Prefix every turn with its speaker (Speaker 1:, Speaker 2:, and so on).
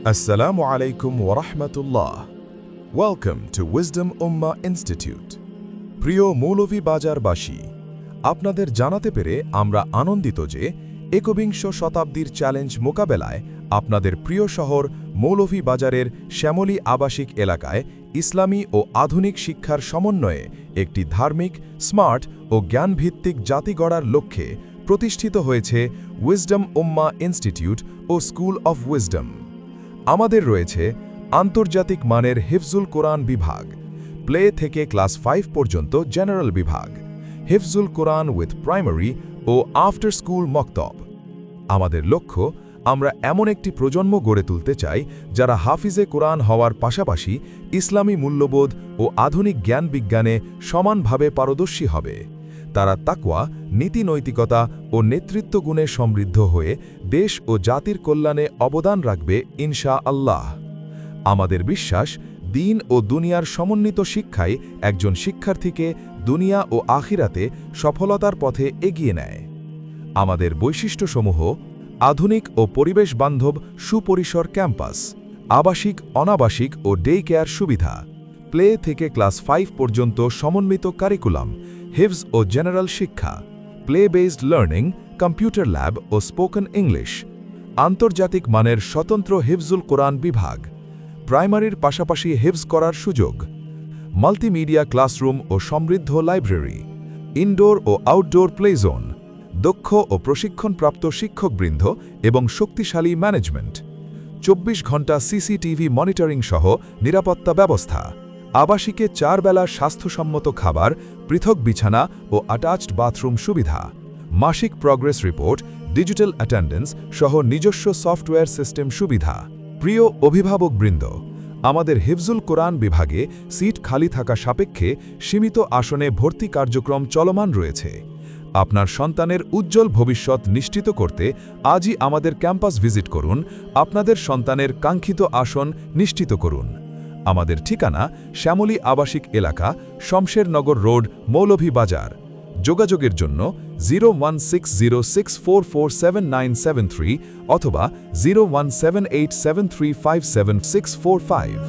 Speaker 1: Assalamu alaikum wa rahmatullah. Welcome to Wisdom Ummah Institute. প্রিয় মৌলভীবাজারবাসী, আপনাদের জানাতে পেরে আমরা আনন্দিত যে একবিংশ শতাব্দীর চ্যালেঞ্জ মোকাবেলায় আপনাদের প্রিয় শহর মৌলভীবাজারের শ্যামলী আবাসিক এলাকায় ইসলামী ও আধুনিক শিক্ষার সমন্বয়ে একটি ধার্মিক, স্মার্ট ও জ্ঞানভিত্তিক জাতি গড়ার লক্ষ্যে প্রতিষ্ঠিত হয়েছে উইজডম উম্মাহ ইনস্টিটিউট ও স্কুল অফ উইজডম। আমাদের রয়েছে আন্তর্জাতিক মানের হিফজুল কোরআন বিভাগ, প্লে থেকে ক্লাস 5 পর্যন্ত জেনারেল বিভাগ, হিফজুল কোরআন উইথ প্রাইমারি ও আফটার স্কুল মক্তব। আমাদের লক্ষ্য, আমরা এমন একটি প্রজন্ম গড়ে তুলতে চাই যারা হাফিজে কোরআন হওয়ার পাশাপাশি ইসলামী মূল্যবোধ ও আধুনিক জ্ঞান বিজ্ঞানে সমানভাবে পারদর্শী হবে। তারা তাকওয়া, নীতি নৈতিকতা ও নেতৃত্ব গুণে সমৃদ্ধ হয়ে দেশ ও জাতির কল্যাণে অবদান রাখবে ইনশা আল্লাহ। আমাদের বিশ্বাস, দ্বীন ও দুনিয়ার সমন্বিত শিক্ষাই একজন শিক্ষার্থীকে দুনিয়া ও আখিরাতে সফলতার পথে এগিয়ে নেয়। আমাদের বৈশিষ্ট্যসমূহ: আধুনিক ও পরিবেশ বান্ধব সুপরিসর ক্যাম্পাস, আবাসিক, অনাবাসিক ও ডে কেয়ার সুবিধা, প্লে থেকে ক্লাস 5 পর্যন্ত সমন্বিত কারিকুলাম, হিফজ ও জেনারেল শিক্ষা, play based learning, computer lab ও স্পোকেন ইংলিশ, আন্তর্জাতিক মানের স্বতন্ত্র হিফজুল কোরআন বিভাগ, প্রাইমারির পাশাপাশি হিফজ করার সুযোগ, মাল্টিমিডিয়া ক্লাসরুম ও সমৃদ্ধ লাইব্রেরি, ইনডোর ও আউটডোর প্লে জোন, দক্ষ ও প্রশিক্ষণপ্রাপ্ত শিক্ষকবৃন্দ এবং শক্তিশালী ম্যানেজমেন্ট, 24 ঘণ্টা সিসিটিভি মনিটরিং সহ নিরাপত্তা ব্যবস্থা, আবাসিকে 4 বেলার স্বাস্থ্যসম্মত খাবার, পৃথক বিছানা ও অ্যাটাচড বাথরুম সুবিধা, মাসিক প্রগ্রেস রিপোর্ট, ডিজিটাল অ্যাটেন্ডেন্স সহ নিজস্ব সফটওয়্যার সিস্টেম সুবিধা। প্রিয় অভিভাবকবৃন্দ, আমাদের হিফজুল কোরআন বিভাগে সিট খালি থাকা সাপেক্ষে সীমিত আসনে ভর্তি কার্যক্রম চলমান রয়েছে। আপনার সন্তানের উজ্জ্বল ভবিষ্যৎ নিশ্চিত করতে আজই আমাদের ক্যাম্পাস ভিজিট করুন, আপনাদের সন্তানের কাঙ্ক্ষিত আসন নিশ্চিত করুন। আমাদের ঠিকানা শ্যামলী আবাসিক এলাকা, শমশেরনগর রোড, মৌলভীবাজার। যোগাযোগের জন্য 01606447973 অথবা 01787357645।